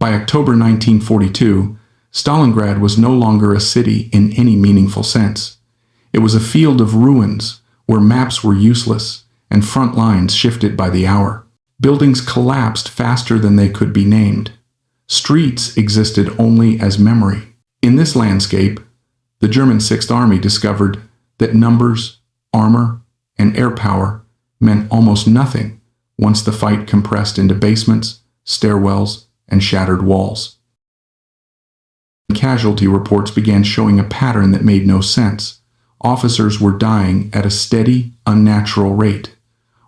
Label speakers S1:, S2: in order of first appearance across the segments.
S1: By October 1942, Stalingrad was no longer a city in any meaningful sense. It was a field of ruins where maps were useless and front lines shifted by the hour. Buildings collapsed faster than they could be named. Streets existed only as memory. In this landscape, the German Sixth Army discovered that numbers, armor, and air power meant almost nothing once the fight compressed into basements, stairwells, and shattered walls. Casualty reports began showing a pattern that made no sense. Officers were dying at a steady, unnatural rate.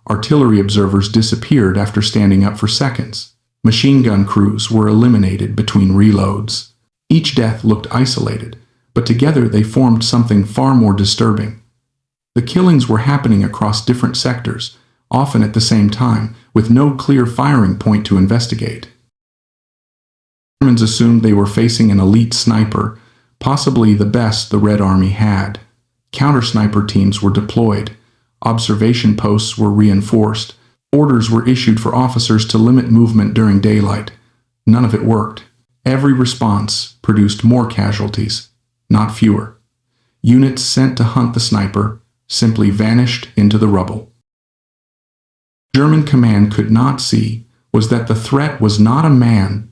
S1: Artillery observers disappeared after standing up for seconds. Machine gun crews were eliminated between reloads. Each death looked isolated, but together they formed something far more disturbing. The killings were happening across different sectors, often at the same time, with no clear firing point to investigate. Germans assumed they were facing an elite sniper, possibly the best the Red Army had. Counter-sniper teams were deployed. Observation posts were reinforced. Orders were issued for officers to limit movement during daylight. None of it worked. Every response produced more casualties, not fewer. Units sent to hunt the sniper simply vanished into the rubble. German command could not see was that the threat was not a man,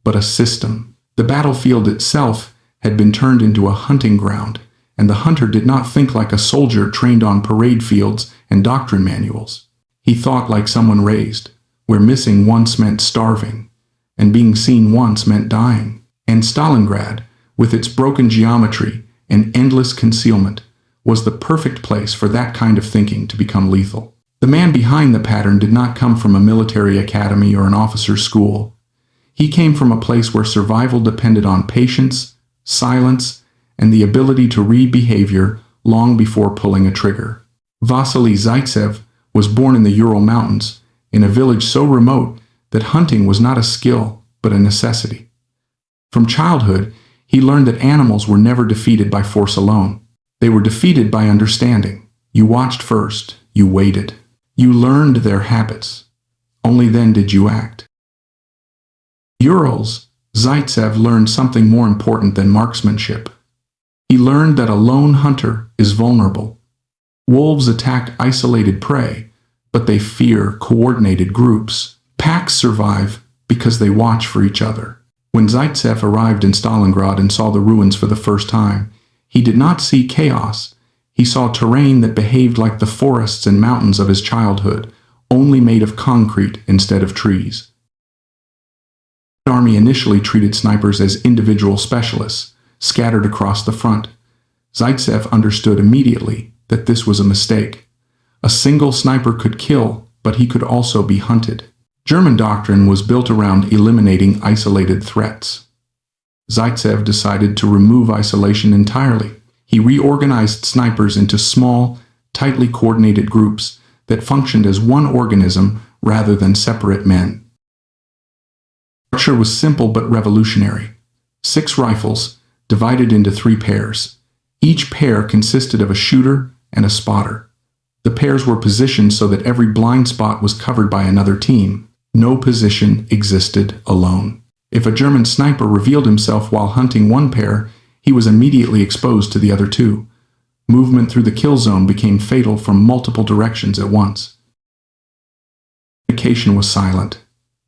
S1: but a system. The battlefield itself had been turned into a hunting ground, and the hunter did not think like a soldier trained on parade fields and doctrine manuals. He thought like someone raised, where missing once meant starving, and being seen once meant dying. And Stalingrad, with its broken geometry and endless concealment, was the perfect place for that kind of thinking to become lethal. The man behind the pattern did not come from a military academy or an officer's school. He came from a place where survival depended on patience, silence, and the ability to read behavior long before pulling a trigger. Vasily Zaitsev was born in the Ural Mountains, in a village so remote that hunting was not a skill, but a necessity. From childhood, he learned that animals were never defeated by force alone. They were defeated by understanding. You watched first, you waited. You learned their habits. Only then did you act. Urals, Zaitsev learned something more important than marksmanship. He learned that a lone hunter is vulnerable. Wolves attack isolated prey, but they fear coordinated groups. Packs survive because they watch for each other. When Zaitsev arrived in Stalingrad and saw the ruins for the first time, he did not see chaos. He saw terrain that behaved like the forests and mountains of his childhood, only made of concrete instead of trees. The army initially treated snipers as individual specialists, scattered across the front. Zaitsev understood immediately that this was a mistake. A single sniper could kill, but he could also be hunted. German doctrine was built around eliminating isolated threats. Zaitsev decided to remove isolation entirely. He reorganized snipers into small, tightly coordinated groups that functioned as one organism rather than separate men. The structure was simple but revolutionary. 6 rifles, divided into 3 pairs. Each pair consisted of a shooter and a spotter. The pairs were positioned so that every blind spot was covered by another team. No position existed alone. If a German sniper revealed himself while hunting one pair, he was immediately exposed to the other 2. Movement through the kill zone became fatal from multiple directions at once. Communication was silent.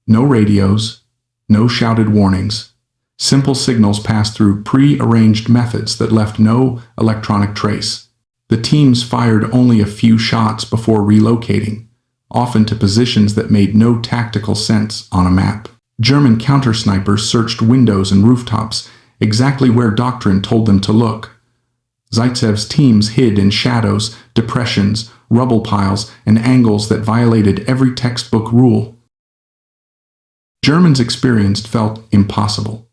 S1: No radios, no shouted warnings. Simple signals passed through pre-arranged methods that left no electronic trace. The teams fired only a few shots before relocating, often to positions that made no tactical sense on a map. German counter-snipers searched windows and rooftops, exactly where doctrine told them to look. Zaitsev's teams hid in shadows, depressions, rubble piles, and angles that violated every textbook rule. Germans experienced felt impossible.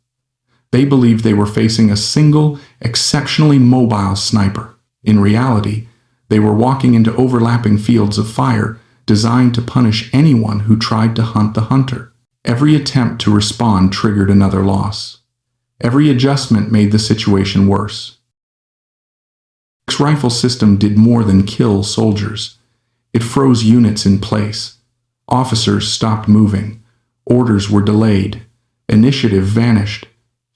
S1: They believed they were facing a single, exceptionally mobile sniper. In reality, they were walking into overlapping fields of fire designed to punish anyone who tried to hunt the hunter. Every attempt to respond triggered another loss. Every adjustment made the situation worse. The rifle system did more than kill soldiers. It froze units in place. Officers stopped moving. Orders were delayed. Initiative vanished.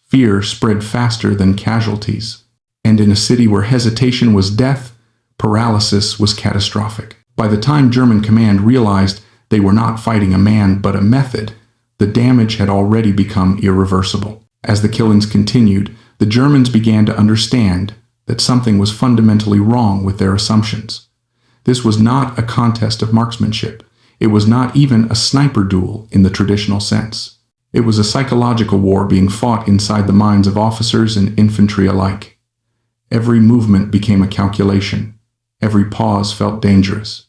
S1: Fear spread faster than casualties. And in a city where hesitation was death, paralysis was catastrophic. By the time German command realized they were not fighting a man but a method, the damage had already become irreversible. As the killings continued, the Germans began to understand that something was fundamentally wrong with their assumptions. This was not a contest of marksmanship. It was not even a sniper duel in the traditional sense. It was a psychological war being fought inside the minds of officers and infantry alike. Every movement became a calculation. Every pause felt dangerous.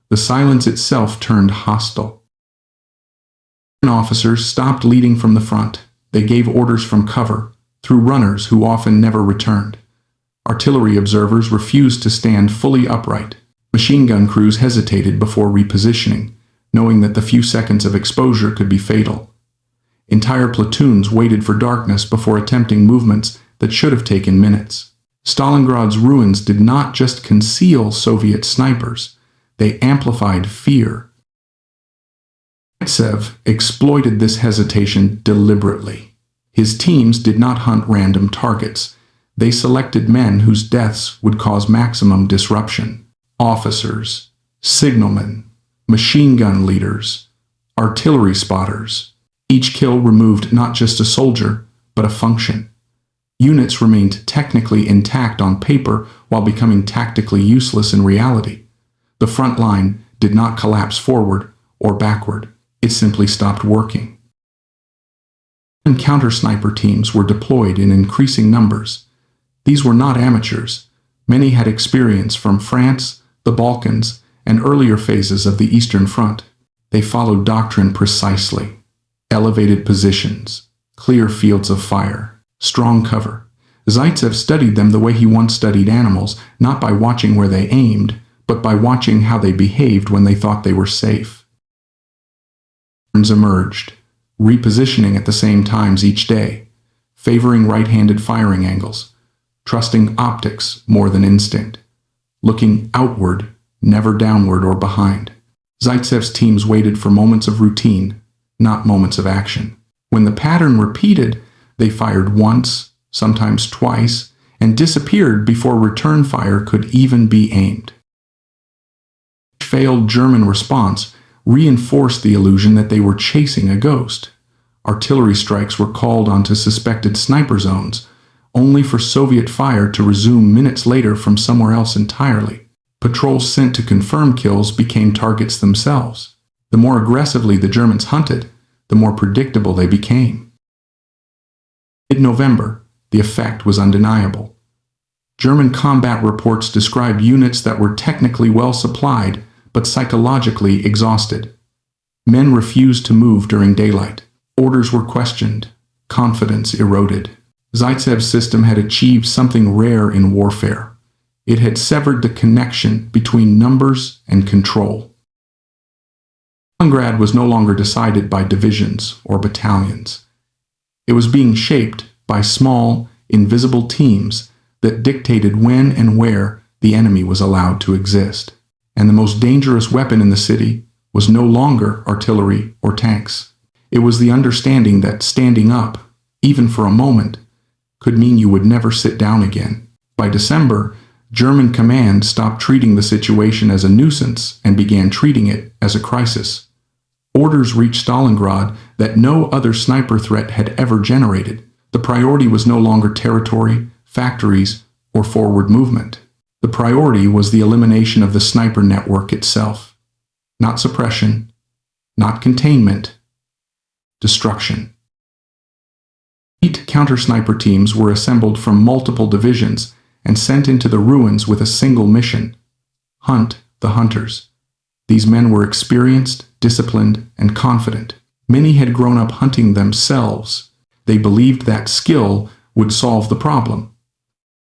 S1: The silence itself turned hostile. Officers stopped leading from the front. They gave orders from cover, through runners who often never returned. Artillery observers refused to stand fully upright. Machine gun crews hesitated before repositioning, knowing that the few seconds of exposure could be fatal. Entire platoons waited for darkness before attempting movements that should have taken minutes. Stalingrad's ruins did not just conceal Soviet snipers, they amplified fear. Zaitsev exploited this hesitation deliberately. His teams did not hunt random targets. They selected men whose deaths would cause maximum disruption. Officers, signalmen, machine gun leaders, artillery spotters. Each kill removed not just a soldier, but a function. Units remained technically intact on paper while becoming tactically useless in reality. The front line did not collapse forward or backward. It simply stopped working. Counter-sniper teams were deployed in increasing numbers. These were not amateurs. Many had experience from France, the Balkans, and earlier phases of the Eastern Front. They followed doctrine precisely. Elevated positions, clear fields of fire, strong cover. Zaitsev studied them the way he once studied animals, not by watching where they aimed, but by watching how they behaved when they thought they were safe. Emerged, repositioning at the same times each day, favoring right-handed firing angles, trusting optics more than instinct, looking outward, never downward or behind. Zaitsev's teams waited for moments of routine, not moments of action. When the pattern repeated, they fired once, sometimes twice, and disappeared before return fire could even be aimed. Failed German response reinforced the illusion that they were chasing a ghost. Artillery strikes were called onto suspected sniper zones, only for Soviet fire to resume minutes later from somewhere else entirely. Patrols sent to confirm kills became targets themselves. The more aggressively the Germans hunted, the more predictable they became. Mid-November, the effect was undeniable. German combat reports described units that were technically well supplied, but psychologically exhausted. Men refused to move during daylight. Orders were questioned. Confidence eroded. Zaitsev's system had achieved something rare in warfare. It had severed the connection between numbers and control. Stalingrad was no longer decided by divisions or battalions. It was being shaped by small, invisible teams that dictated when and where the enemy was allowed to exist. And the most dangerous weapon in the city was no longer artillery or tanks. It was the understanding that standing up, even for a moment, could mean you would never sit down again. By December, German command stopped treating the situation as a nuisance and began treating it as a crisis. Orders reached Stalingrad that no other sniper threat had ever generated. The priority was no longer territory, factories, or forward movement. The priority was the elimination of the sniper network itself. Not suppression, not containment, destruction. 8 counter-sniper teams were assembled from multiple divisions and sent into the ruins with a single mission: hunt the hunters. These men were experienced, disciplined, and confident. Many had grown up hunting themselves. They believed that skill would solve the problem.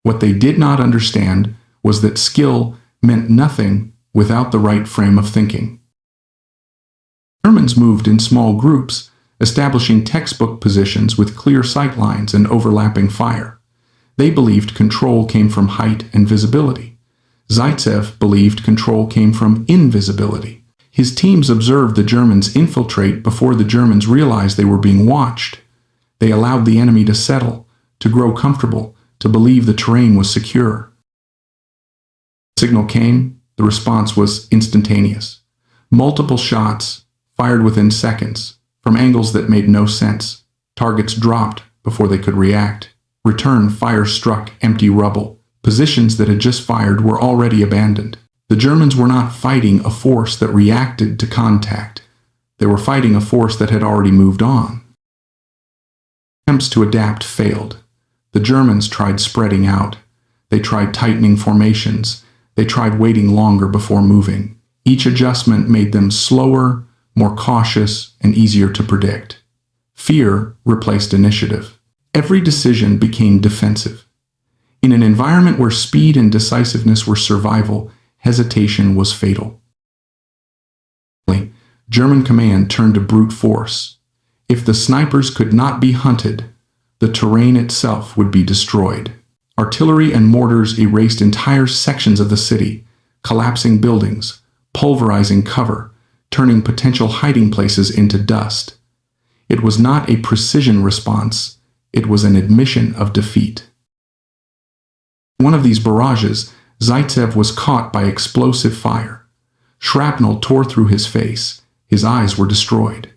S1: What they did not understand was that skill meant nothing without the right frame of thinking. Germans moved in small groups, establishing textbook positions with clear sight lines and overlapping fire. They believed control came from height and visibility. Zaitsev believed control came from invisibility. His teams observed the Germans infiltrate before the Germans realized they were being watched. They allowed the enemy to settle, to grow comfortable, to believe the terrain was secure. The signal came, the response was instantaneous. Multiple shots, fired within seconds, from angles that made no sense. Targets dropped before they could react. Return fire struck empty rubble. Positions that had just fired were already abandoned. The Germans were not fighting a force that reacted to contact. They were fighting a force that had already moved on. Attempts to adapt failed. The Germans tried spreading out. They tried tightening formations. They tried waiting longer before moving. Each adjustment made them slower, more cautious, and easier to predict. Fear replaced initiative. Every decision became defensive. In an environment where speed and decisiveness were survival, hesitation was fatal. German command turned to brute force. If the snipers could not be hunted, the terrain itself would be destroyed. Artillery and mortars erased entire sections of the city, collapsing buildings, pulverizing cover, turning potential hiding places into dust. It was not a precision response, it was an admission of defeat. In one of these barrages, Zaitsev was caught by explosive fire. Shrapnel tore through his face, his eyes were destroyed.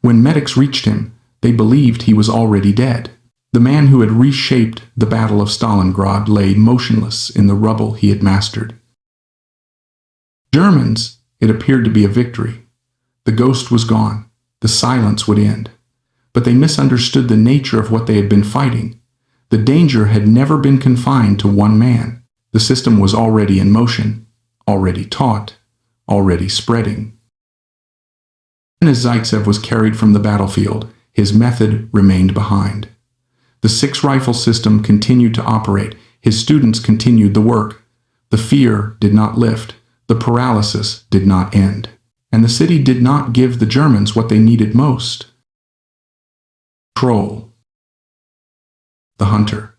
S1: When medics reached him, they believed he was already dead. The man who had reshaped the Battle of Stalingrad lay motionless in the rubble he had mastered. Germans, it appeared to be a victory. The ghost was gone. The silence would end. But they misunderstood the nature of what they had been fighting. The danger had never been confined to one man. The system was already in motion, already taught, already spreading. And as Zaitsev was carried from the battlefield, his method remained behind. The six-rifle system continued to operate. His students continued the work. The fear did not lift. The paralysis did not end. And the city did not give the Germans what they needed most. Control. The hunter.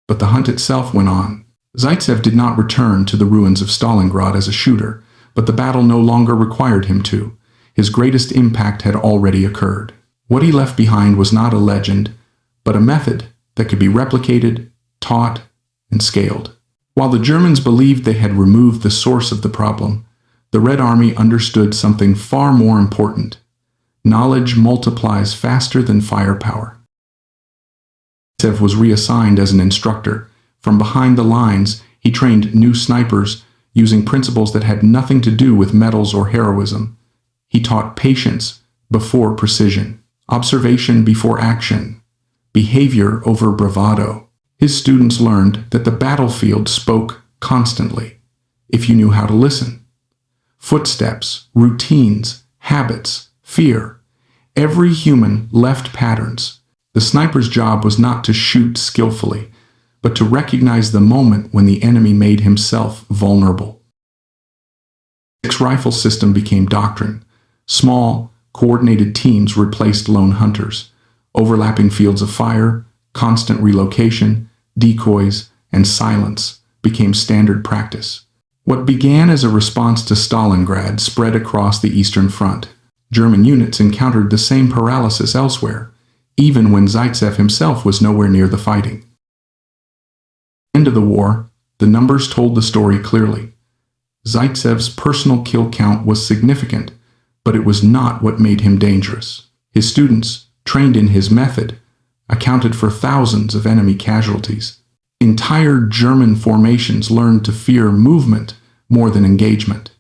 S1: But the hunt itself went on. Zaitsev did not return to the ruins of Stalingrad as a shooter, but the battle no longer required him to. His greatest impact had already occurred. What he left behind was not a legend, but a method that could be replicated, taught, and scaled. While the Germans believed they had removed the source of the problem, the Red Army understood something far more important. Knowledge multiplies faster than firepower. Zaitsev was reassigned as an instructor. From behind the lines, he trained new snipers using principles that had nothing to do with medals or heroism. He taught patience before precision, observation before action, behavior over bravado. His students learned that the battlefield spoke constantly, if you knew how to listen. Footsteps, routines, habits, fear. Every human left patterns. The sniper's job was not to shoot skillfully, but to recognize the moment when the enemy made himself vulnerable. The six-rifle system became doctrine. Small, coordinated teams replaced lone hunters. Overlapping fields of fire, constant relocation, decoys, and silence became standard practice. What began as a response to Stalingrad spread across the Eastern Front. German units encountered the same paralysis elsewhere, even when Zaitsev himself was nowhere near the fighting. At the end of the war, the numbers told the story clearly. Zaitsev's personal kill count was significant, but it was not what made him dangerous. His students, trained in his method, accounted for thousands of enemy casualties. Entire German formations learned to fear movement more than engagement.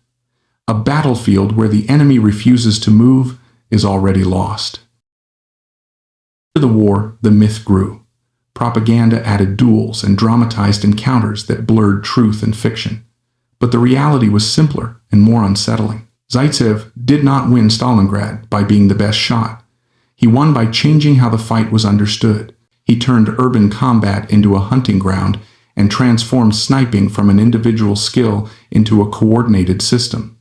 S1: A battlefield where the enemy refuses to move is already lost. After the war, the myth grew. Propaganda added duels and dramatized encounters that blurred truth and fiction. But the reality was simpler and more unsettling. Zaitsev did not win Stalingrad by being the best shot. He won by changing how the fight was understood. He turned urban combat into a hunting ground and transformed sniping from an individual skill into a coordinated system.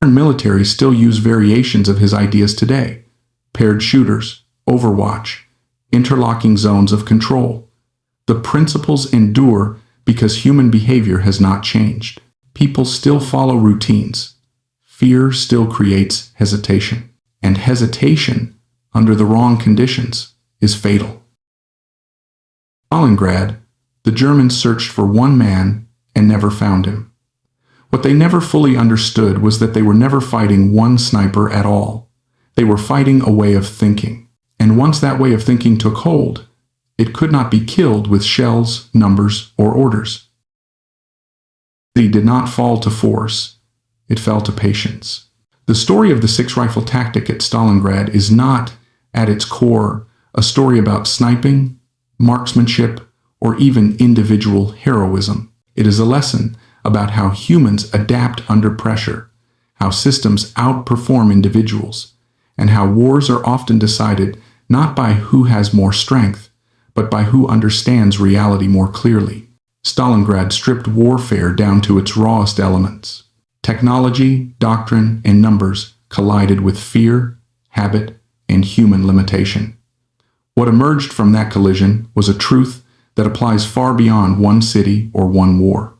S1: Modern militaries still use variations of his ideas today. Paired shooters, overwatch, interlocking zones of control. The principles endure because human behavior has not changed. People still follow routines. Fear still creates hesitation. And hesitation under the wrong conditions, is fatal. Stalingrad, the Germans searched for one man and never found him. What they never fully understood was that they were never fighting one sniper at all. They were fighting a way of thinking. And once that way of thinking took hold, it could not be killed with shells, numbers, or orders. It did not fall to force, it fell to patience. The story of the six-rifle tactic at Stalingrad is not, at its core, a story about sniping, marksmanship, or even individual heroism. It is a lesson about how humans adapt under pressure, how systems outperform individuals, and how wars are often decided not by who has more strength, but by who understands reality more clearly. Stalingrad stripped warfare down to its rawest elements. Technology, doctrine, and numbers collided with fear, habit, and human limitation. What emerged from that collision was a truth that applies far beyond one city or one war.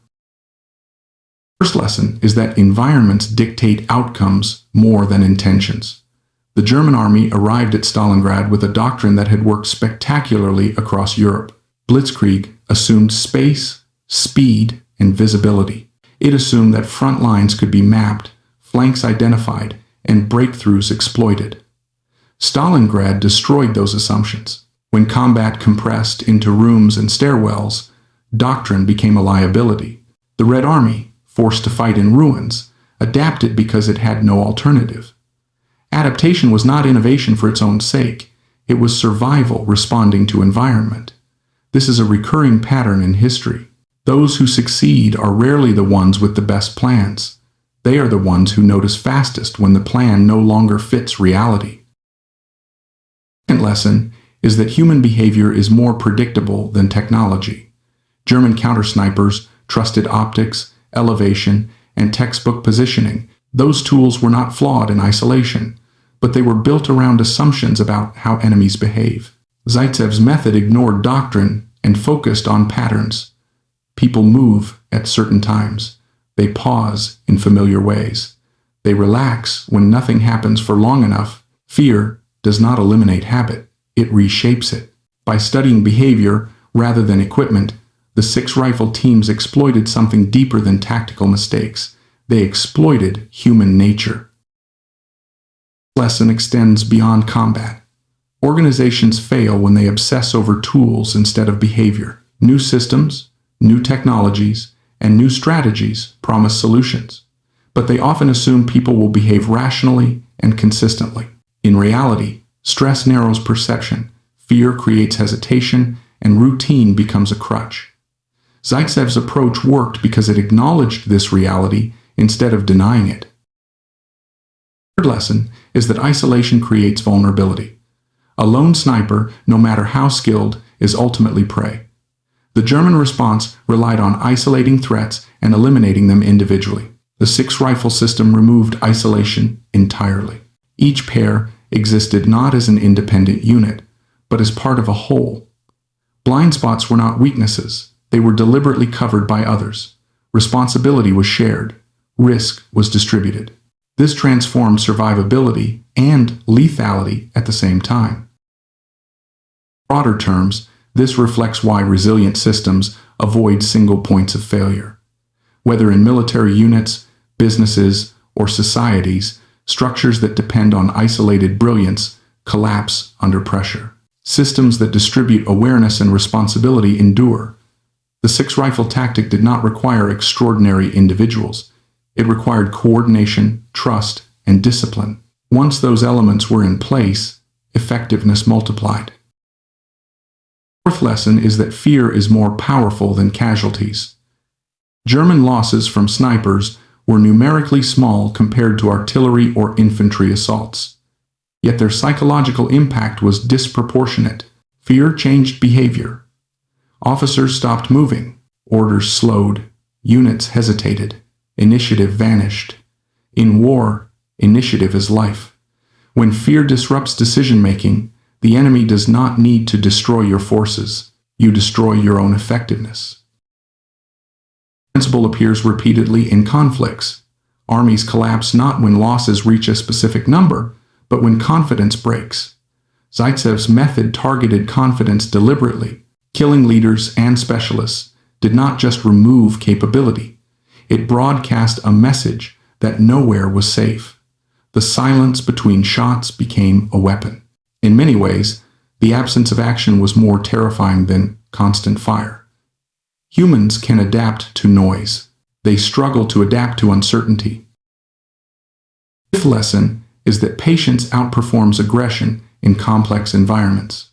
S1: The first lesson is that environments dictate outcomes more than intentions. The German army arrived at Stalingrad with a doctrine that had worked spectacularly across Europe. Blitzkrieg assumed space, speed, and visibility. It assumed that front lines could be mapped, flanks identified, and breakthroughs exploited. Stalingrad destroyed those assumptions. When combat compressed into rooms and stairwells, doctrine became a liability. The Red Army, forced to fight in ruins, adapted because it had no alternative. Adaptation was not innovation for its own sake. It was survival responding to environment. This is a recurring pattern in history. Those who succeed are rarely the ones with the best plans. They are the ones who notice fastest when the plan no longer fits reality. The second lesson is that human behavior is more predictable than technology. German counter-snipers trusted optics, elevation, and textbook positioning. Those tools were not flawed in isolation, but they were built around assumptions about how enemies behave. Zaitsev's method ignored doctrine and focused on patterns. People move at certain times. They pause in familiar ways. They relax when nothing happens for long enough. Fear does not eliminate habit, it reshapes it. By studying behavior rather than equipment, the six-rifle teams exploited something deeper than tactical mistakes. They exploited human nature. This lesson extends beyond combat. Organizations fail when they obsess over tools instead of behavior. New systems, new technologies, and new strategies promise solutions, but they often assume people will behave rationally and consistently. In reality, stress narrows perception, fear creates hesitation, and routine becomes a crutch. Zaitsev's approach worked because it acknowledged this reality instead of denying it. The third lesson is that isolation creates vulnerability. A lone sniper, no matter how skilled, is ultimately prey. The German response relied on isolating threats and eliminating them individually. The six-rifle system removed isolation entirely. Each pair existed not as an independent unit, but as part of a whole. Blind spots were not weaknesses. They were deliberately covered by others. Responsibility was shared. Risk was distributed. This transformed survivability and lethality at the same time. In broader terms, this reflects why resilient systems avoid single points of failure. Whether in military units, businesses, or societies, structures that depend on isolated brilliance collapse under pressure. Systems that distribute awareness and responsibility endure. The six-rifle tactic did not require extraordinary individuals. It required coordination, trust, and discipline. Once those elements were in place, effectiveness multiplied. The fourth lesson is that fear is more powerful than casualties. German losses from snipers were numerically small compared to artillery or infantry assaults. Yet their psychological impact was disproportionate. Fear changed behavior. Officers stopped moving. Orders slowed. Units hesitated. Initiative vanished. In war, initiative is life. When fear disrupts decision-making, the enemy does not need to destroy your forces. You destroy your own effectiveness. The principle appears repeatedly in conflicts. Armies collapse not when losses reach a specific number, but when confidence breaks. Zaitsev's method targeted confidence deliberately. Killing leaders and specialists did not just remove capability. It broadcast a message that nowhere was safe. The silence between shots became a weapon. In many ways, the absence of action was more terrifying than constant fire. Humans can adapt to noise. They struggle to adapt to uncertainty. The fifth lesson is that patience outperforms aggression in complex environments.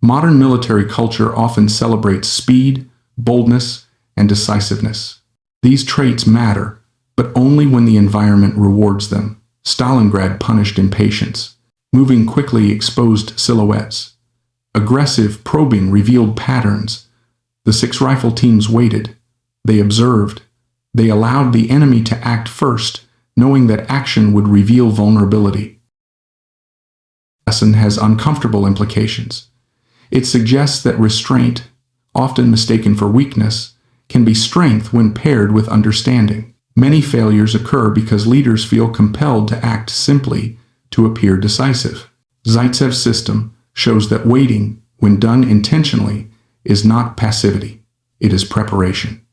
S1: Modern military culture often celebrates speed, boldness, and decisiveness. These traits matter, but only when the environment rewards them. Stalingrad punished impatience. Moving quickly exposed silhouettes. Aggressive probing revealed patterns. The 6 rifle teams waited. They observed. They allowed the enemy to act first, knowing that action would reveal vulnerability. The lesson has uncomfortable implications. It suggests that restraint, often mistaken for weakness, can be strength when paired with understanding. Many failures occur because leaders feel compelled to act simply to appear decisive. Zaitsev's system shows that waiting, when done intentionally, is not passivity. It is preparation.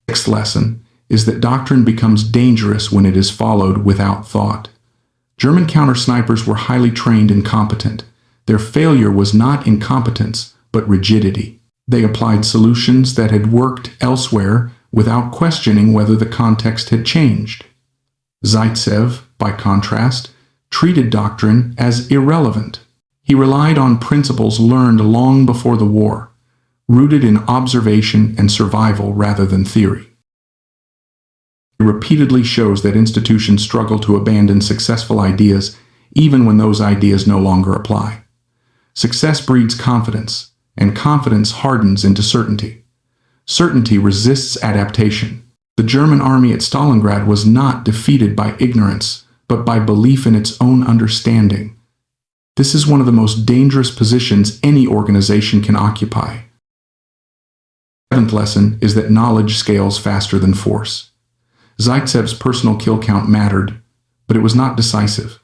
S1: The sixth lesson is that doctrine becomes dangerous when it is followed without thought. German counter-snipers were highly trained and competent. Their failure was not incompetence, but rigidity. They applied solutions that had worked elsewhere without questioning whether the context had changed. Zaitsev, by contrast, treated doctrine as irrelevant. He relied on principles learned long before the war, rooted in observation and survival rather than theory. It repeatedly shows that institutions struggle to abandon successful ideas even when those ideas no longer apply. Success breeds confidence, and confidence hardens into certainty. Certainty resists adaptation. The German army at Stalingrad was not defeated by ignorance, but by belief in its own understanding. This is one of the most dangerous positions any organization can occupy. The seventh lesson is that knowledge scales faster than force. Zaitsev's personal kill count mattered, but it was not decisive.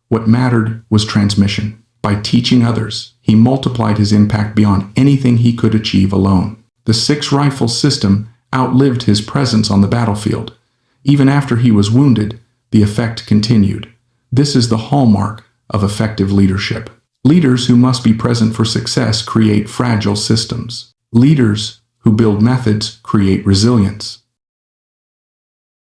S1: What mattered was transmission. By teaching others, he multiplied his impact beyond anything he could achieve alone. The 6-rifle system outlived his presence on the battlefield. Even after he was wounded, the effect continued. This is the hallmark of effective leadership. Leaders who must be present for success create fragile systems. Leaders who build methods create resilience.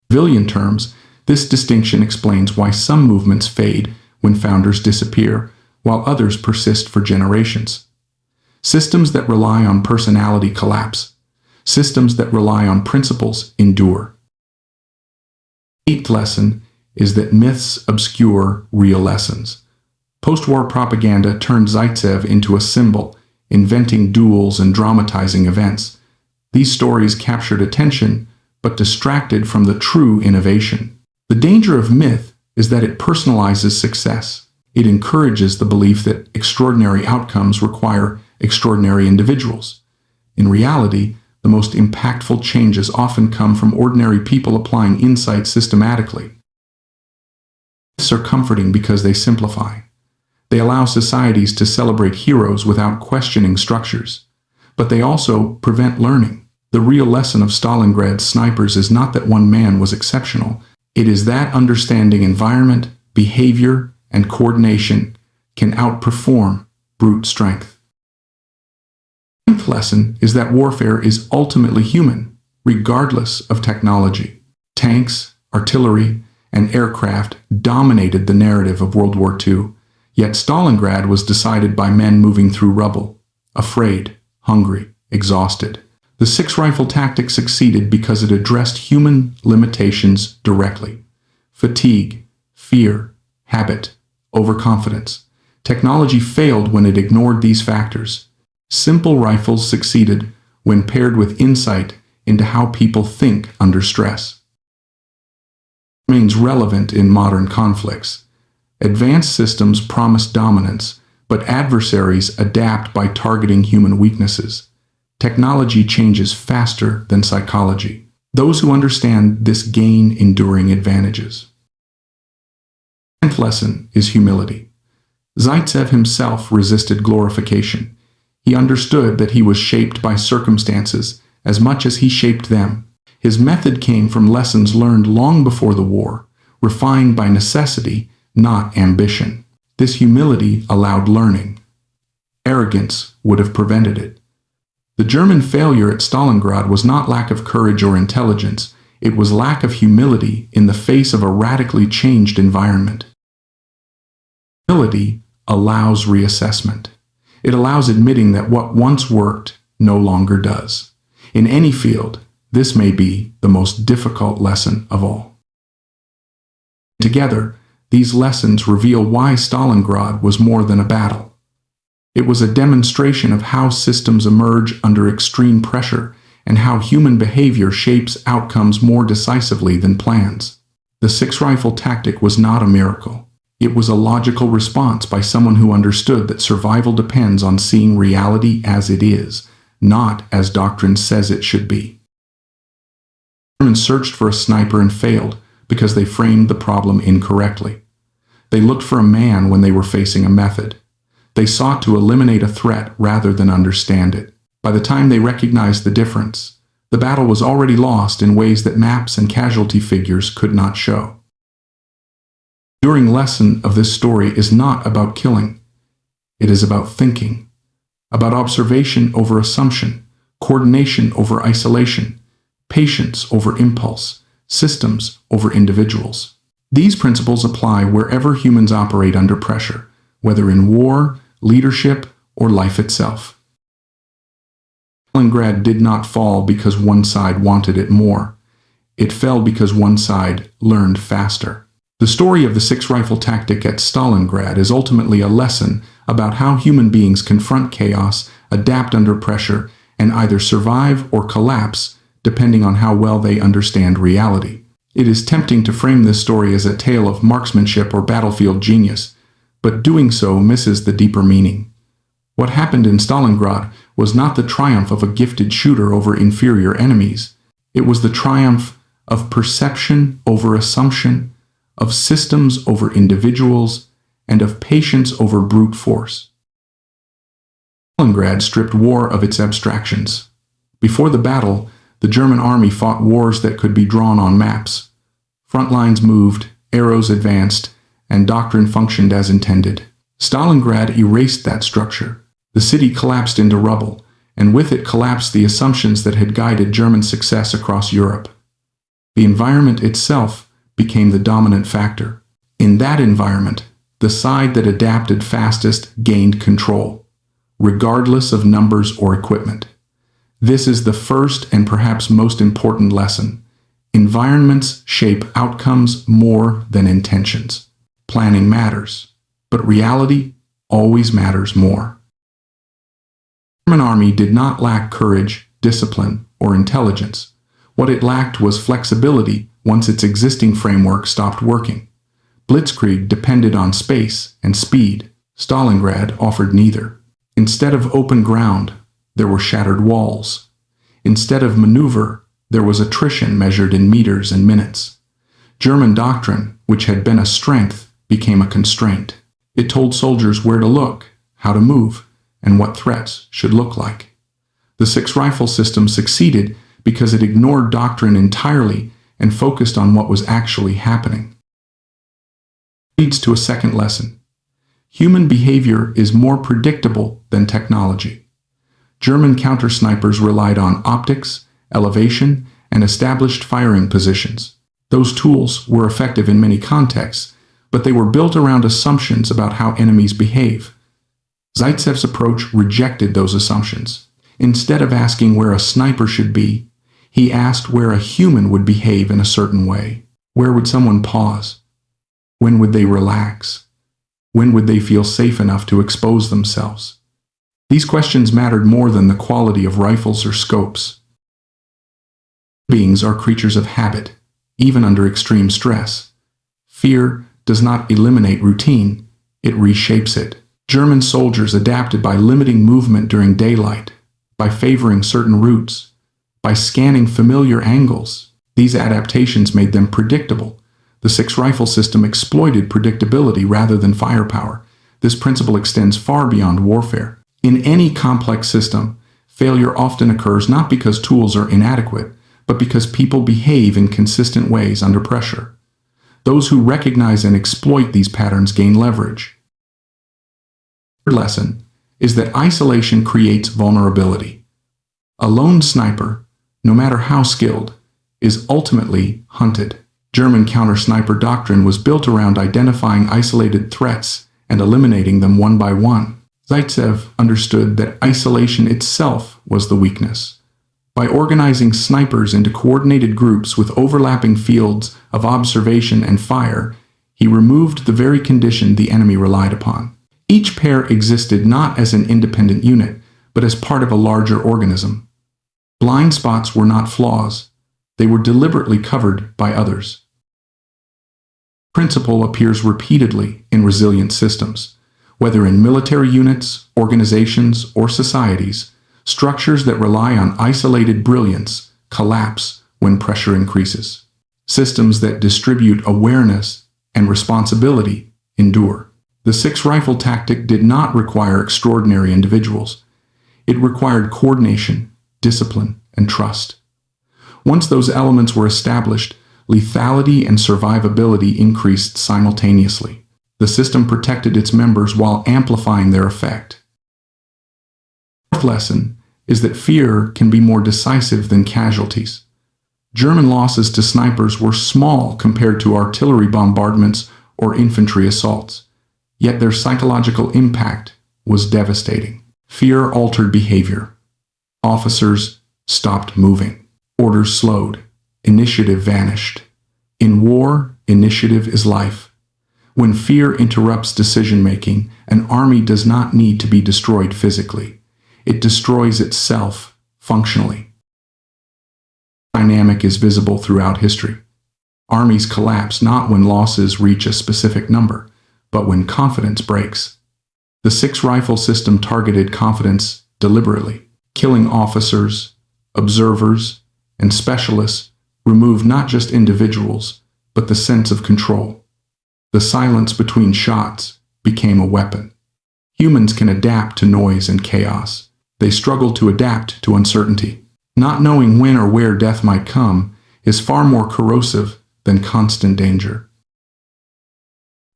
S1: In civilian terms, this distinction explains why some movements fade when founders disappear, while others persist for generations. Systems that rely on personality collapse. Systems that rely on principles endure. The eighth lesson is that myths obscure real lessons. Post-war propaganda turned Zaitsev into a symbol, inventing duels and dramatizing events. These stories captured attention, but distracted from the true innovation. The danger of myth is that it personalizes success. It encourages the belief that extraordinary outcomes require extraordinary individuals. In reality, the most impactful changes often come from ordinary people applying insight systematically. Myths are comforting because they simplify. They allow societies to celebrate heroes without questioning structures. But they also prevent learning. The real lesson of Stalingrad's snipers is not that one man was exceptional. It is that understanding environment, behavior, and coordination can outperform brute strength. The ninth lesson is that warfare is ultimately human, regardless of technology. Tanks, artillery, and aircraft dominated the narrative of World War II, yet Stalingrad was decided by men moving through rubble, afraid, hungry, exhausted. The 6-rifle tactic succeeded because it addressed human limitations directly. Fatigue, fear, habit, overconfidence. Technology failed when it ignored these factors. Simple rifles succeeded when paired with insight into how people think under stress. It remains relevant in modern conflicts. Advanced systems promise dominance, but adversaries adapt by targeting human weaknesses. Technology changes faster than psychology. Those who understand this gain enduring advantages. The 10th lesson is humility. Zaitsev himself resisted glorification. He understood that he was shaped by circumstances as much as he shaped them. His method came from lessons learned long before the war, refined by necessity, not ambition. This humility allowed learning. Arrogance would have prevented it. The German failure at Stalingrad was not lack of courage or intelligence, it was lack of humility in the face of a radically changed environment. Humility allows reassessment. It allows admitting that what once worked no longer does. In any field, this may be the most difficult lesson of all. Together, these lessons reveal why Stalingrad was more than a battle. It was a demonstration of how systems emerge under extreme pressure and how human behavior shapes outcomes more decisively than plans. The six-rifle tactic was not a miracle. It was a logical response by someone who understood that survival depends on seeing reality as it is, not as doctrine says it should be. The Germans searched for a sniper and failed because they framed the problem incorrectly. They looked for a man when they were facing a method. They sought to eliminate a threat rather than understand it. By the time they recognized the difference, the battle was already lost in ways that maps and casualty figures could not show. The enduring lesson of this story is not about killing. It is about thinking, about observation over assumption, coordination over isolation, patience over impulse, systems over individuals. These principles apply wherever humans operate under pressure, whether in war, leadership, or life itself. Stalingrad did not fall because one side wanted it more. It fell because one side learned faster. The story of the six-rifle tactic at Stalingrad is ultimately a lesson about how human beings confront chaos, adapt under pressure, and either survive or collapse, depending on how well they understand reality. It is tempting to frame this story as a tale of marksmanship or battlefield genius, but doing so misses the deeper meaning. What happened in Stalingrad was not the triumph of a gifted shooter over inferior enemies. It was the triumph of perception over assumption, of systems over individuals, and of patience over brute force. Stalingrad stripped war of its abstractions. Before the battle, the German army fought wars that could be drawn on maps. Front lines moved, arrows advanced, and doctrine functioned as intended. Stalingrad erased that structure. The city collapsed into rubble, and with it collapsed the assumptions that had guided German success across Europe. The environment itself became the dominant factor. In that environment, the side that adapted fastest gained control, regardless of numbers or equipment. This is the first and perhaps most important lesson. Environments shape outcomes more than intentions. Planning matters, but reality always matters more. The German army did not lack courage, discipline, or intelligence. What it lacked was flexibility once its existing framework stopped working. Blitzkrieg depended on space and speed. Stalingrad offered neither. Instead of open ground, there were shattered walls. Instead of maneuver, there was attrition measured in meters and minutes. German doctrine, which had been a strength, became a constraint. It told soldiers where to look, how to move, and what threats should look like. The six-rifle system succeeded because it ignored doctrine entirely and focused on what was actually happening. Leads to a second lesson. Human behavior is more predictable than technology. German counter-snipers relied on optics, elevation, and established firing positions. Those tools were effective in many contexts, but they were built around assumptions about how enemies behave. Zaitsev's approach rejected those assumptions. Instead of asking where a sniper should be, he asked where a human would behave in a certain way. Where would someone pause? When would they relax? When would they feel safe enough to expose themselves? These questions mattered more than the quality of rifles or scopes. Beings are creatures of habit, even under extreme stress. Fear does not eliminate routine, it reshapes it. German soldiers adapted by limiting movement during daylight, by favoring certain routes, by scanning familiar angles. These adaptations made them predictable. The six-rifle system exploited predictability rather than firepower. This principle extends far beyond warfare. In any complex system, failure often occurs not because tools are inadequate, but because people behave in consistent ways under pressure. Those who recognize and exploit these patterns gain leverage. The third lesson is that isolation creates vulnerability. A lone sniper, no matter how skilled, is ultimately hunted. German counter-sniper doctrine was built around identifying isolated threats and eliminating them one by one. Zaitsev understood that isolation itself was the weakness. By organizing snipers into coordinated groups with overlapping fields of observation and fire, he removed the very condition the enemy relied upon. Each pair existed not as an independent unit, but as part of a larger organism. Blind spots were not flaws. They were deliberately covered by others. The principle appears repeatedly in resilient systems. Whether in military units, organizations, or societies, structures that rely on isolated brilliance collapse when pressure increases. Systems that distribute awareness and responsibility endure. The six-rifle tactic did not require extraordinary individuals. It required coordination, discipline, and trust. Once those elements were established, lethality and survivability increased simultaneously. The system protected its members while amplifying their effect. The fourth lesson is that fear can be more decisive than casualties. German losses to snipers were small compared to artillery bombardments or infantry assaults, yet their psychological impact was devastating. Fear altered behavior. Officers stopped moving. Orders slowed. Initiative vanished. In war, initiative is life. When fear interrupts decision-making, an army does not need to be destroyed physically. It destroys itself functionally. The dynamic is visible throughout history. Armies collapse not when losses reach a specific number, but when confidence breaks. The six-rifle system targeted confidence deliberately. Killing officers, observers, and specialists removed not just individuals, but the sense of control. The silence between shots became a weapon. Humans can adapt to noise and chaos. They struggle to adapt to uncertainty. Not knowing when or where death might come is far more corrosive than constant danger.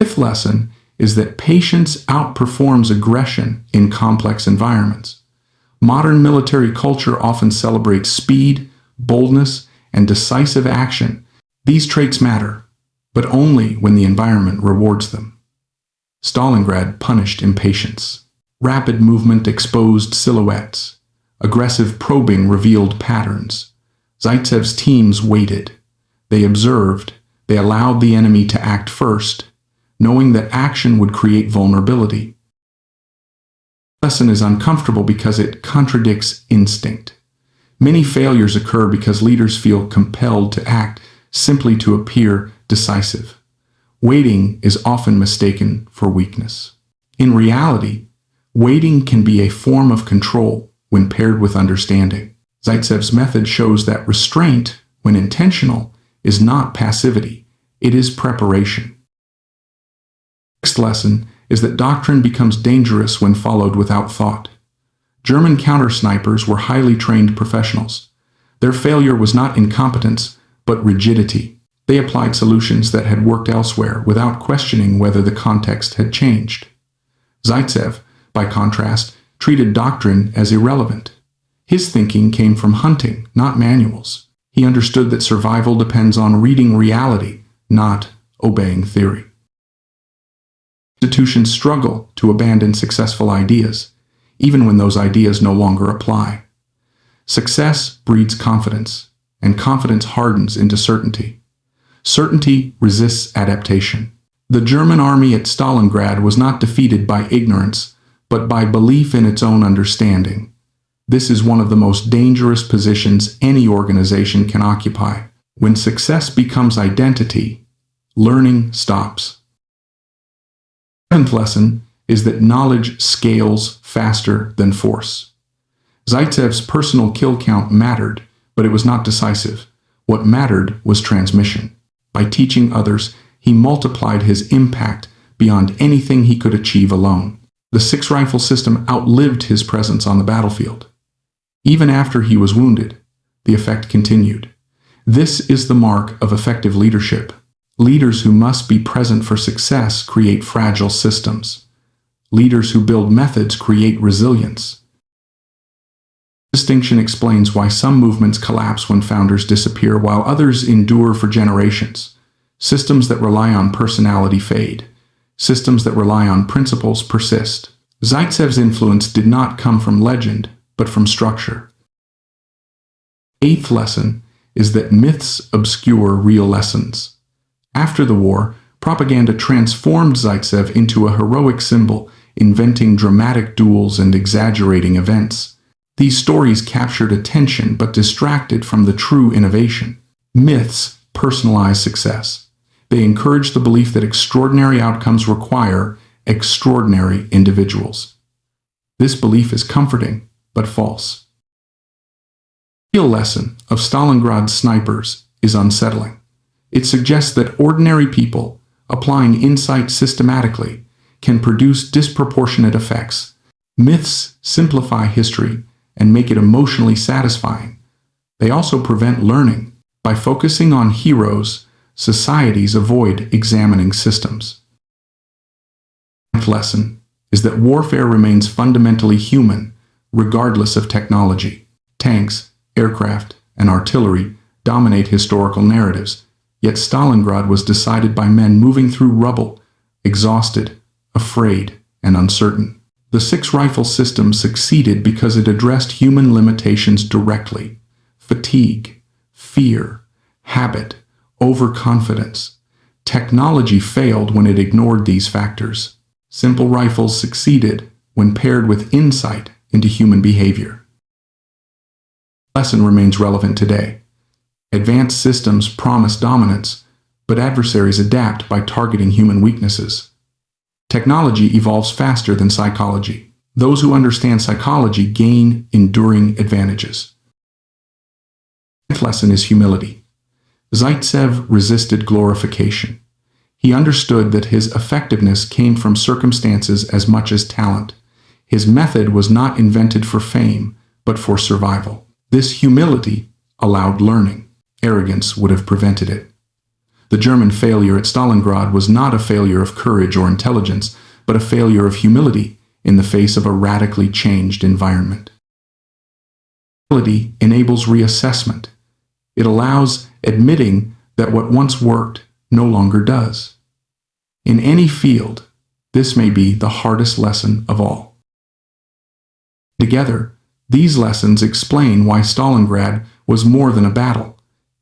S1: The fifth lesson is that patience outperforms aggression in complex environments. Modern military culture often celebrates speed, boldness, and decisive action. These traits matter, but only when the environment rewards them. Stalingrad punished impatience. Rapid movement exposed silhouettes. Aggressive probing revealed patterns. Zaitsev's teams waited. They observed. They allowed the enemy to act first, knowing that action would create vulnerability. The lesson is uncomfortable because it contradicts instinct. Many failures occur because leaders feel compelled to act simply to appear decisive. Waiting is often mistaken for weakness. In reality, waiting can be a form of control when paired with understanding. Zaitsev's method shows that restraint, when intentional, is not passivity, it is preparation. The next lesson is that doctrine becomes dangerous when followed without thought. German counter-snipers were highly trained professionals. Their failure was not incompetence, but rigidity. They applied solutions that had worked elsewhere without questioning whether the context had changed. Zaitsev, by contrast, treated doctrine as irrelevant. His thinking came from hunting, not manuals. He understood that survival depends on reading reality, not obeying theory. Institutions struggle to abandon successful ideas, even when those ideas no longer apply. Success breeds confidence, and confidence hardens into certainty. Certainty resists adaptation. The German army at Stalingrad was not defeated by ignorance, but by belief in its own understanding. This is one of the most dangerous positions any organization can occupy. When success becomes identity, learning stops. The seventh lesson is that knowledge scales faster than force. Zaitsev's personal kill count mattered, but it was not decisive. What mattered was transmission. By teaching others, he multiplied his impact beyond anything he could achieve alone. The six-rifle system outlived his presence on the battlefield. Even after he was wounded, the effect continued. This is the mark of effective leadership. Leaders who must be present for success create fragile systems. Leaders who build methods create resilience. This distinction explains why some movements collapse when founders disappear while others endure for generations. Systems that rely on personality fade. Systems that rely on principles persist. Zaitsev's influence did not come from legend, but from structure. Eighth lesson is that myths obscure real lessons. After the war, propaganda transformed Zaitsev into a heroic symbol, inventing dramatic duels and exaggerating events. These stories captured attention but distracted from the true innovation. Myths personalize success. They encourage the belief that extraordinary outcomes require extraordinary individuals. This belief is comforting, but false. The real lesson of Stalingrad's snipers is unsettling. It suggests that ordinary people, applying insight systematically, can produce disproportionate effects. Myths simplify history and make it emotionally satisfying. They also prevent learning. By focusing on heroes, societies avoid examining systems. The ninth lesson is that warfare remains fundamentally human, regardless of technology. Tanks, aircraft, and artillery dominate historical narratives, yet Stalingrad was decided by men moving through rubble, exhausted, afraid, and uncertain. The six-rifle system succeeded because it addressed human limitations directly: fatigue, fear, habit, overconfidence. Technology failed when it ignored these factors. Simple rifles succeeded when paired with insight into human behavior. The lesson remains relevant today. Advanced systems promise dominance, but adversaries adapt by targeting human weaknesses. Technology evolves faster than psychology. Those who understand psychology gain enduring advantages. The 10th lesson is humility. Zaitsev resisted glorification. He understood that his effectiveness came from circumstances as much as talent. His method was not invented for fame, but for survival. This humility allowed learning. Arrogance would have prevented it. The German failure at Stalingrad was not a failure of courage or intelligence, but a failure of humility in the face of a radically changed environment. Humility enables reassessment. It allows admitting that what once worked no longer does. In any field, this may be the hardest lesson of all. Together, these lessons explain why Stalingrad was more than a battle.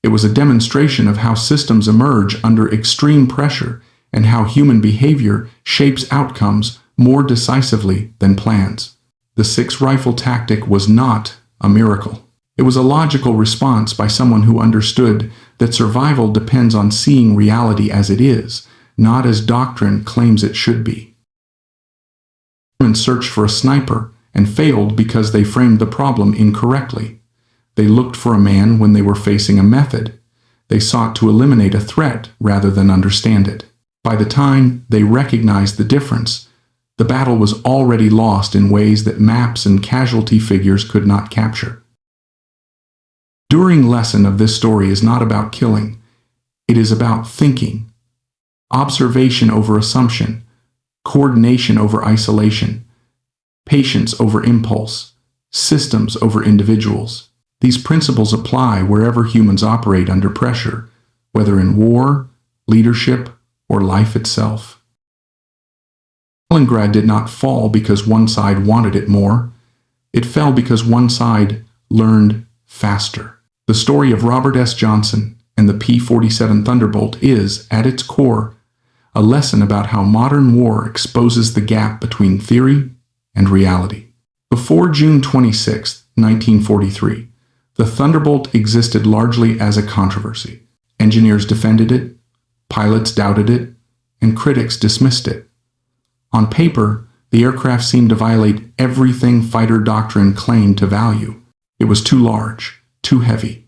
S1: It was a demonstration of how systems emerge under extreme pressure and how human behavior shapes outcomes more decisively than plans. The six-rifle tactic was not a miracle. It was a logical response by someone who understood that survival depends on seeing reality as it is, not as doctrine claims it should be. Humans searched for a sniper and failed because they framed the problem incorrectly. They looked for a man when they were facing a method. They sought to eliminate a threat rather than understand it. By the time they recognized the difference, the battle was already lost in ways that maps and casualty figures could not capture. The enduring lesson of this story is not about killing. It is about thinking. Observation over assumption, coordination over isolation, patience over impulse, systems over individuals. These principles apply wherever humans operate under pressure, whether in war, leadership, or life itself. Stalingrad did not fall because one side wanted it more. It fell because one side learned faster. The story of Robert S. Johnson and the P-47 Thunderbolt is, at its core, a lesson about how modern war exposes the gap between theory and reality. Before June 26, 1943, the Thunderbolt existed largely as a controversy. Engineers defended it, pilots doubted it, and critics dismissed it. On paper, the aircraft seemed to violate everything fighter doctrine claimed to value. It was too large, too heavy,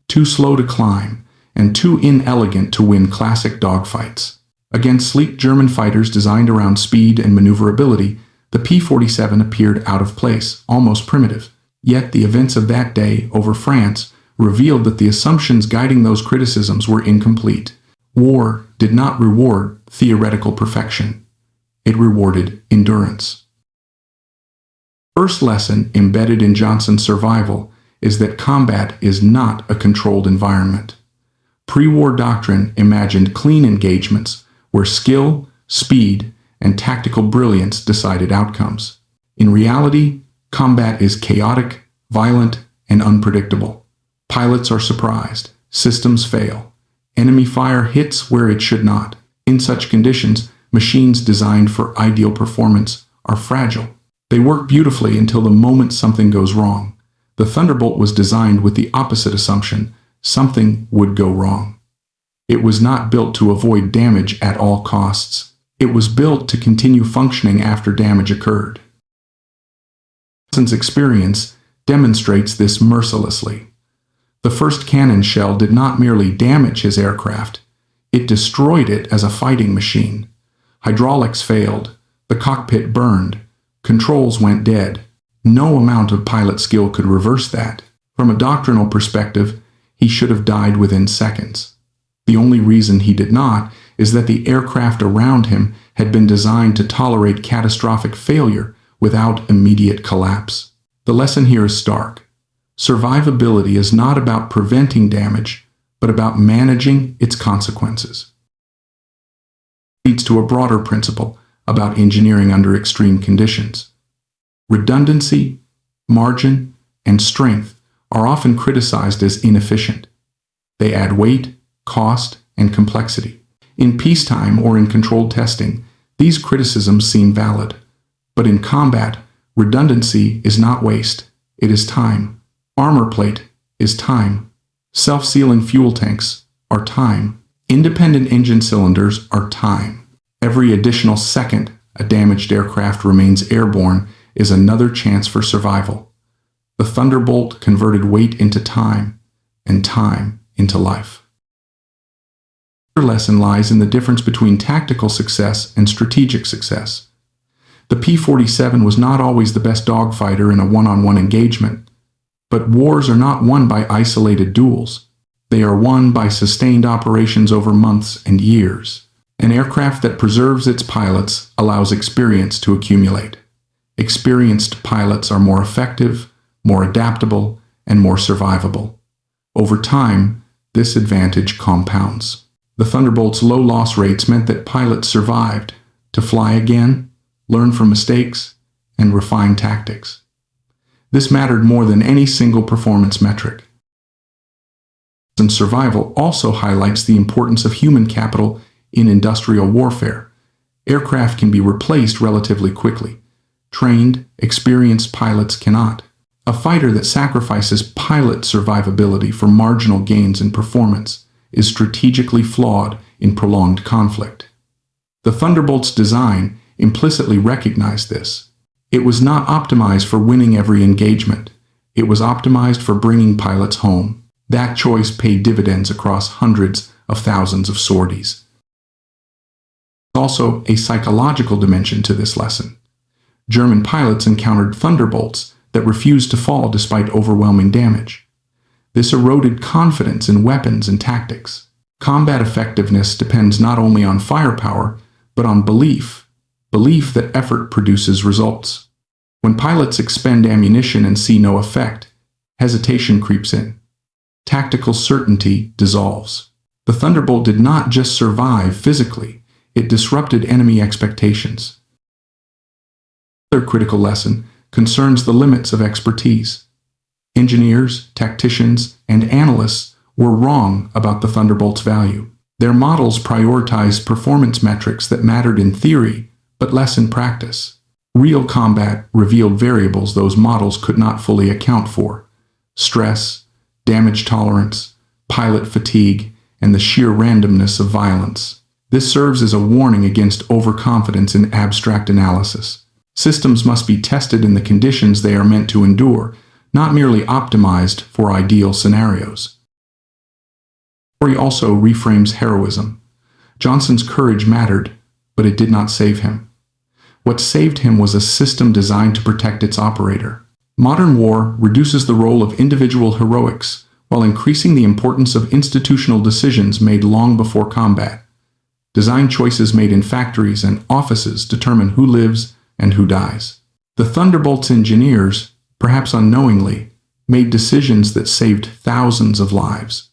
S1: too slow to climb, and too inelegant to win classic dogfights. Against sleek German fighters designed around speed and maneuverability, the P-47 appeared out of place, almost primitive. Yet the events of that day over France revealed that the assumptions guiding those criticisms were incomplete. War did not reward theoretical perfection. It rewarded endurance. First lesson embedded in Johnson's survival is that combat is not a controlled environment. Pre-war doctrine imagined clean engagements where skill, speed, and tactical brilliance decided outcomes. In reality, combat is chaotic, violent, and unpredictable. Pilots are surprised, systems fail, enemy fire hits where it should not. In such conditions, machines designed for ideal performance are fragile. They work beautifully until the moment something goes wrong. The Thunderbolt was designed with the opposite assumption: something would go wrong. It was not built to avoid damage at all costs. It was built to continue functioning after damage occurred. Johnson's experience demonstrates this mercilessly. The first cannon shell did not merely damage his aircraft, it destroyed it as a fighting machine. Hydraulics failed, the cockpit burned, controls went dead. No amount of pilot skill could reverse that. From a doctrinal perspective, he should have died within seconds. The only reason he did not is that the aircraft around him had been designed to tolerate catastrophic failure without immediate collapse. The lesson here is stark. Survivability is not about preventing damage, but about managing its consequences. It leads to a broader principle about engineering under extreme conditions. Redundancy, margin, and strength are often criticized as inefficient. They add weight, cost, and complexity. In peacetime or in controlled testing, these criticisms seem valid. But in combat, redundancy is not waste, it is time. Armor plate is time. Self-sealing fuel tanks are time. Independent engine cylinders are time. Every additional second a damaged aircraft remains airborne is another chance for survival. The Thunderbolt converted weight into time, and time into life. The lesson lies in the difference between tactical success and strategic success. The P-47 was not always the best dogfighter in a one-on-one engagement, but wars are not won by isolated duels. They are won by sustained operations over months and years. An aircraft that preserves its pilots allows experience to accumulate. Experienced pilots are more effective, more adaptable, and more survivable. Over time, this advantage compounds. The Thunderbolt's low loss rates meant that pilots survived to fly again, learn from mistakes, and refine tactics. This mattered more than any single performance metric. And survival also highlights the importance of human capital in industrial warfare. Aircraft can be replaced relatively quickly. Trained, experienced pilots cannot. A fighter that sacrifices pilot survivability for marginal gains in performance is strategically flawed in prolonged conflict. The Thunderbolt's design implicitly recognized this. It was not optimized for winning every engagement. It was optimized for bringing pilots home. That choice paid dividends across hundreds of thousands of sorties. There's also a psychological dimension to this lesson. German pilots encountered Thunderbolts that refused to fall despite overwhelming damage. This eroded confidence in weapons and tactics. Combat effectiveness depends not only on firepower, but on belief that effort produces results. When pilots expend ammunition and see no effect, hesitation creeps in. Tactical certainty dissolves. The Thunderbolt did not just survive physically, it disrupted enemy expectations. Another critical lesson concerns the limits of expertise. Engineers, tacticians, and analysts were wrong about the Thunderbolt's value. Their models prioritized performance metrics that mattered in theory, but less in practice. Real combat revealed variables those models could not fully account for: stress, damage tolerance, pilot fatigue, and the sheer randomness of violence. This serves as a warning against overconfidence in abstract analysis. Systems must be tested in the conditions they are meant to endure, not merely optimized for ideal scenarios. The story also reframes heroism. Johnson's courage mattered, but it did not save him. What saved him was a system designed to protect its operator. Modern war reduces the role of individual heroics while increasing the importance of institutional decisions made long before combat. Design choices made in factories and offices determine who lives and who dies. The Thunderbolt's engineers, perhaps unknowingly, made decisions that saved thousands of lives.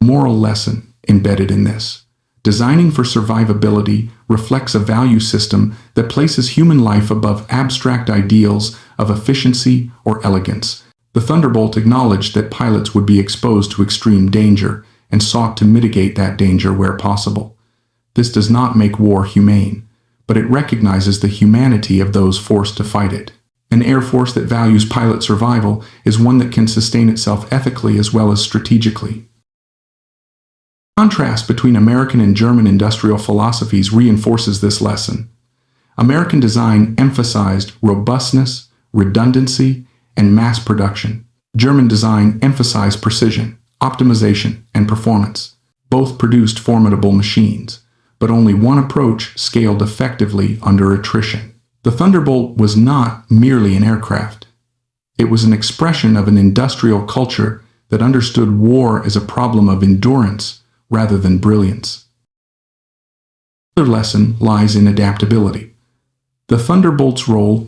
S1: Moral lesson embedded in this. Designing for survivability reflects a value system that places human life above abstract ideals of efficiency or elegance. The Thunderbolt acknowledged that pilots would be exposed to extreme danger and sought to mitigate that danger where possible. This does not make war humane, but it recognizes the humanity of those forced to fight it. An air force that values pilot survival is one that can sustain itself ethically as well as strategically. Contrast between American and German industrial philosophies reinforces this lesson. American design emphasized robustness, redundancy, and mass production. German design emphasized precision, optimization, and performance. Both produced formidable machines, but only one approach scaled effectively under attrition. The Thunderbolt was not merely an aircraft. It was an expression of an industrial culture that understood war as a problem of endurance rather than brilliance. Another lesson lies in adaptability. The Thunderbolt's role